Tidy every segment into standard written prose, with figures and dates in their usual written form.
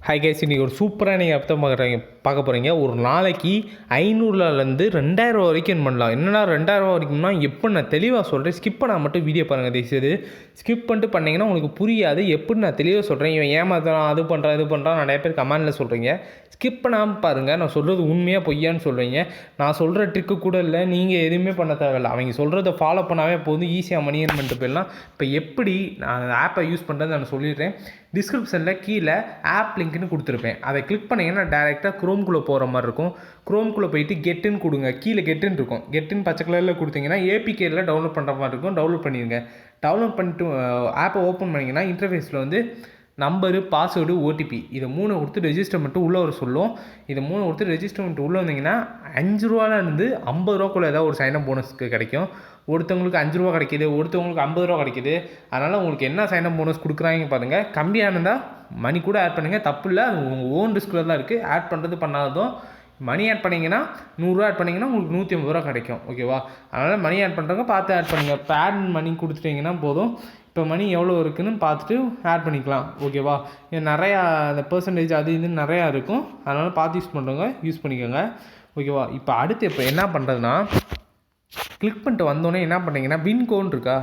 Hi guys, இன்றைக்கி ஒரு சூப்பராக நீங்கள் பார்க்க போகிறீங்க. ஒரு நாளைக்கு 500லேருந்து 2000 வரைக்கும் பண்ணலாம். என்னென்னா 2000 வரைக்கும்னா எப்படி நான் தெளிவாக சொல்கிறேன். ஸ்கிப் பண்ணால் மட்டும் வீடியோ பாருங்கள் தயவுசெய்து. ஸ்கிப் பண்ணிட்டு பண்ணிங்கன்னா உங்களுக்கு புரியாது. எப்படி நான் தெளிவாக சொல்கிறேன். இவன் ஏமாத்துறான், அது பண்ணுறான், இது பண்ணுறான் நிறைய பேர் கமெண்டில் சொல்கிறீங்க. ஸ்கிப் பண்ணாமல் பாருங்கள். நான் சொல்கிறது உண்மையாக பொய்யான்னு சொல்கிறீங்க. நான் சொல்கிற ட்ரிக்கு கூட இல்லை, நீங்கள் எதுவுமே பண்ண தேவையில்லை. அவங்க சொல்கிறத ஃபாலோ பண்ணாவே போதும், ஈஸியாக மணி ஏர்ன் பண்ணிட்டு போயிடலாம். இப்போ எப்படி நான் அந்த ஆப்பை யூஸ் பண்ணுறது நான் சொல்லிடுறேன். டிஸ்கிரிப்ஷனில் கீழே ஆப் லிங்க்னு கொடுத்துருப்பேன். அதை கிளிக் பண்ணிங்கன்னா டேரெக்டாக க்ரோம்குள்ளே போகிற மாதிரி இருக்கும். க்ரோம்குள்ளே போயிட்டு கெட்டுன்னு கொடுங்க. கீழே கெட்டுன்னு இருக்கும். கெட்டுன்னு பச்சை கலரில் கொடுத்தீங்கன்னா ஏபிகேயில் டவுன்லோட் பண்ணுற மாதிரி இருக்கும். டவுன்லோட் பண்ணிடுங்க. டவுன்லோட் பண்ணிட்டு ஆப்பை ஓப்பன் பண்ணிங்கன்னா இன்டர்ஃபேஸில் வந்து நம்பரு, பாஸ்வேர்டு, ஓடிபி இதை 3 கொடுத்து ரெஜிஸ்டர் பண்ணிட்டு உள்ளே வர சொல்லும். இதை 3 கொடுத்து ரெஜிஸ்டர் பண்ணிட்டு உள்ளே வந்தீங்கன்னா 5 ரூபாலேருந்து 50 ரூபாக்குள்ளே ஏதாவது ஒரு சைனப் போனஸ்க்கு கிடைக்கும். ஒருத்தவங்களுக்கு 5 ரூபா கிடைக்கிது, ஒருத்தவங்களுக்கு 50 ரூபா கிடைக்கிது. அதனால் உங்களுக்கு என்ன சைனப் போனஸ் கொடுக்குறாங்க பாருங்கள். கம்மியானதா மணி கூட ஆட் பண்ணுங்கள், தப்பு இல்லை. அது உங்கள் ஓன் ரிஸ்கில் தான் இருக்குது. ஆட் பண்ணுறது பண்ணாததும் மணி ஆட் பண்ணிங்கன்னா 100 ரூபா ஆட் பண்ணிங்கன்னா உங்களுக்கு 150 ரூபா கிடைக்கும். ஓகேவா? அதனால் மணி ஆட் பண்ணுறவங்க பார்த்து ஆட் பண்ணுங்கள். இப்போ ஆட் மணி கொடுத்துட்டிங்கன்னா போதும். இப்போ மணி எவ்வளோ இருக்குதுன்னு பார்த்துட்டு ஆட் பண்ணிக்கலாம். ஓகேவா? நிறையா அந்த பெர்சன்டேஜ் அது இதுன்னு நிறையா இருக்கும். அதனால் பார்த்து யூஸ் பண்ணுறவங்க யூஸ் பண்ணிக்கோங்க. ஓகேவா? இப்போ அடுத்து இப்போ என்ன பண்ணுறதுன்னா, கிளிக் பண்ணிட்டு வந்தோடனே என்ன பண்ணுறீங்கன்னா வின்கோன்னு இருக்கா,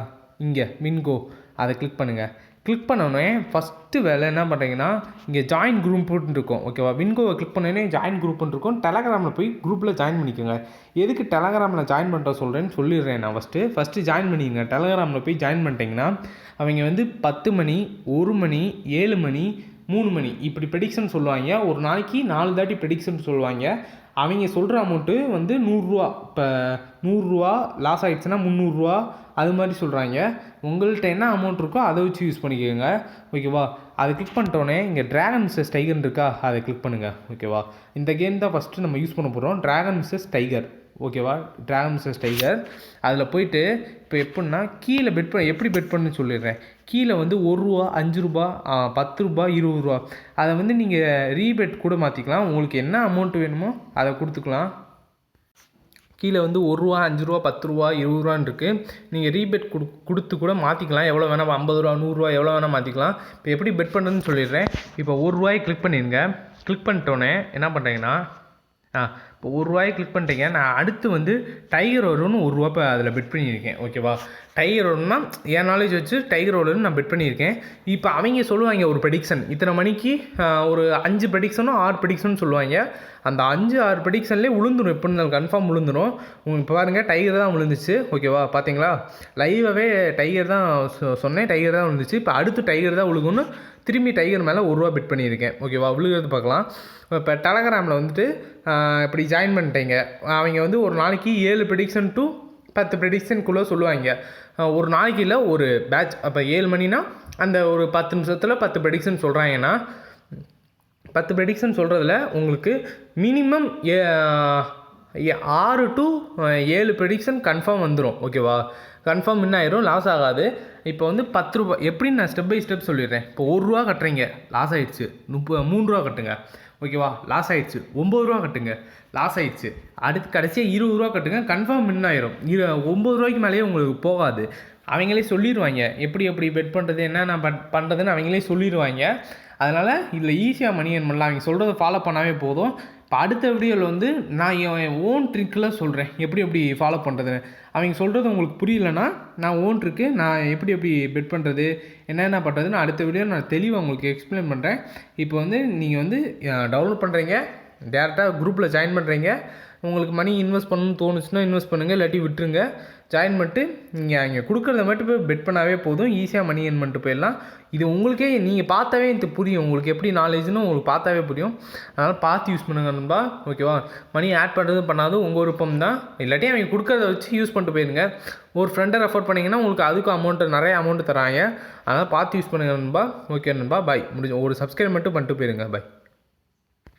இங்கே வின்கோ அதை கிளிக் பண்ணுங்கள். கிளிக் பண்ணோடனே ஃபஸ்ட்டு வேலை என்ன பண்ணுறீங்கன்னா இங்கே ஜாயின் குரூப்புன்னு இருக்கும். ஓகேவா? வின்கோவை கிளிக் பண்ணோடனே ஜாயின் குரூப்புன்னு இருக்கும். டெலகிராமில் போய் குரூப்பில் ஜாயின் பண்ணிக்கோங்க. எதுக்கு டெலகிராமில் ஜாயின் பண்ணுற சொல்கிறேன்னு சொல்லிடுறேன் நான். ஃபஸ்ட்டு ஜாயின் பண்ணிக்கங்க. டெலகிராமில் போய் ஜாயின் பண்ணிட்டீங்கன்னா அவங்க வந்து 10 மணி, 1 மணி, 7 மணி, 3 மணி இப்படி ப்ரெடிக்ஷன் சொல்லுவாங்க. ஒரு நாளைக்கு 4 தாட்டி ப்ரெடிக்ஷன் சொல்லுவாங்க. அவங்க சொல்கிற அமௌண்ட்டு வந்து 100 ரூபா. இப்போ 100 ரூபா லாஸ் ஆகிடுச்சுன்னா 300 ரூபா அது மாதிரி சொல்கிறாங்க. உங்கள்கிட்ட என்ன அமௌண்ட் இருக்கோ அதை வச்சு யூஸ் பண்ணிக்கோங்க. ஓகேவா? அதை கிளிக் பண்ணிட்டோன்னே இங்கே ட்ராகன் மிஸ்ஸஸ் டைகர் இருக்கா, அதை கிளிக் பண்ணுங்கள். ஓகேவா? இந்த கேம் தான் ஃபஸ்ட்டு நம்ம யூஸ் பண்ண போகிறோம். Dragon Mrs tiger. ஓகேவா? ட்ராகன் மிஸ்ஸஸ் டைகர் அதில் போய்ட்டு இப்போ எப்படின்னா கீழே பெட் பண்ண எப்படி பெட் பண்ணு சொல்லிடுறேன். கீழே வந்து 1 ரூபா, 5 ரூபா, 10 ரூபா, 20 ரூபா அதை வந்து நீங்கள் ரீபெட் கூட மாற்றிக்கலாம். உங்களுக்கு என்ன அமௌண்ட் வேணுமோ அதை கொடுத்துக்கலாம். கீழே வந்து 1 ரூபா, 5 ரூபா, 10 ரூபா, 20 ரூபான்னு இருக்குது. நீங்கள் ரீபெட் கொடுத்து கூட மாற்றிக்கலாம். எவ்வளோ வேணால் 50 ரூபா, 100 ரூபா எவ்வளோ வேணால் மாற்றிக்கலாம். இப்போ எப்படி பெட் பண்ணுறதுன்னு சொல்லிடுறேன். இப்போ 1 ரூபாயை கிளிக் பண்ணிடுங்க. கிளிக் பண்ணிட்டோன்னே என்ன பண்ணுறீங்கன்னா இப்போ 1 ரூபாயை கிளிக் பண்ணிட்டீங்க. நான் அடுத்து வந்து டைகர் வரும்னு 1 ரூபா இப்போ அதில் பெட் பண்ணியிருக்கேன். ஓகேவா? டைகர் வரும்னா என் நாலேஜ் வச்சு டைகர் வரும்னு நான் பெட் பண்ணியிருக்கேன். இப்போ அவங்க சொல்லுவாங்க ஒரு ப்ரெடிக்ஷன் இத்தனை மணிக்கு ஒரு 5 ப்ரெடிக்ஷனும் 6 ப்ரெடிக்ஷனும் சொல்லுவாங்க. அந்த 5-6 ப்ரெடிக்ஷன்லேயே விழுந்துடும். எப்படி இருந்தாலும் கன்ஃபார்ம் விழுந்துடும். உங்களுக்கு இப்போ பாருங்கள் டைகர் தான் விழுந்துச்சு. ஓகேவா? பார்த்தீங்களா? லைவாகவே டைகர் தான் சொன்னேன். டைகர் தான் விழுந்துச்சு. இப்போ அடுத்து டைகர் தான் விழுகுன்னு திரும்பி டைகர் மேலே 1 ரூபா பெட் பண்ணியிருக்கேன். ஓகேவா? விழுகிறது பார்க்கலாம். இப்போ டெலகிராமில் வந்துட்டு இப்படி ஜாயின் பண்ணிட்டீங்க. அவங்க வந்து ஒரு நாளைக்கு 7 ப்ரெடிக்ஷன் டு 10 ப்ரெடிக்ஷனுக்குள்ளே சொல்லுவாங்க. ஒரு நாளைக்கு இல்லை, ஒரு பேட்ச். அப்போ 7 மணினா அந்த ஒரு 10 நிமிஷத்தில் 10 ப்ரெடிக்ஷன் சொல்கிறாங்கன்னா 10 ப்ரெடிக்ஷன் சொல்கிறதுல உங்களுக்கு மினிமம் 6 to 7 ப்ரெடிக்ஷன் கன்ஃபார்ம் வந்துடும். ஓகேவா? கன்ஃபார்ம் என்ன ஆயிரும், லாஸ் ஆகாது. இப்போ வந்து 10 ரூபா எப்படின்னு நான் ஸ்டெப் பை ஸ்டெப் சொல்லிடுறேன். இப்போ 1 ரூபா கட்டுறீங்க, லாஸ் ஆகிடுச்சு. 3 ரூபா கட்டுங்க. ஓகேவா? லாஸ் ஆகிடுச்சு. 9 ரூபா கட்டுங்க, லாஸ் ஆகிடுச்சு. அடுத்து கடைசியாக 20 ரூபா கட்டுங்க, கன்ஃபார்ம் வின் ஆயிரும். 9 ரூபாய்க்கு மேலேயே உங்களுக்கு போகாது. அவங்களே சொல்லிடுவாங்க எப்படி பெட் பண்ணுறது, என்ன பண்ணுறதுன்னு அவங்களே சொல்லிடுவாங்க. அதனால் இதில் ஈஸியாக மணி ஏர்ன் பண்ணலாம். அவங்க சொல்கிறத ஃபாலோ பண்ணாவே போதும். இப்போ அடுத்த வீடியோவில் வந்து நான் என் ஓன் ட்ரிக்கில் சொல்கிறேன் எப்படி ஃபாலோ பண்ணுறதுன்னு. அவங்க சொல்கிறது உங்களுக்கு புரியலன்னா நான் ஓன் ட்ரிக்கு நான் எப்படி பெட் பண்ணுறது, என்னென்ன பண்ணுறதுன்னு அடுத்த வீடியோ நான் தெளிவாக உங்களுக்கு எக்ஸ்பிளைன் பண்ணுறேன். இப்போ வந்து நீங்கள் வந்து டவுன்லோட் பண்ணுறீங்க, டேரெக்டாக குரூப்பில் ஜாயின் பண்ணுறீங்க. உங்களுக்கு மணி இன்வெஸ்ட் பண்ணணும்னு தோணுச்சுன்னா இன்வெஸ்ட் பண்ணுங்கள், இல்லாட்டி விட்டுருங்க. ஜாயின் பண்ணிட்டு நீங்கள் அங்கே கொடுக்குறத மட்டும் போய் பெட் பண்ணாவே போதும். ஈஸியாக மணி ஏர்ன் பண்ணிட்டு போயிடலாம். இது உங்களுக்கே நீங்கள் பார்த்தாவே இது புரியும். உங்களுக்கு எப்படி நாலேஜ்னு உங்களுக்கு பார்த்தாவே புரியும். அதனால் பார்த்து யூஸ் பண்ணுங்க நண்பா. ஓகேவா? மணி ஆட் பண்ணுறது பண்ணாது உங்கள் விருப்பம் தான். இல்லாட்டி அவங்க கொடுக்குறத வச்சு யூஸ் பண்ணிட்டு போயிருங்க. ஒரு ஃப்ரெண்டை ரெஃபர் பண்ணிங்கன்னா உங்களுக்கு அதுக்கும் நிறைய அமௌண்ட்டு தராங்க. அதனால் பார்த்து யூஸ் பண்ணுங்கள் நண்பா. ஓகே நண்பா, பாய். ஒரு சப்ஸ்கிரைப் மட்டும் பண்ணிட்டு போயிருங்க. பாய்.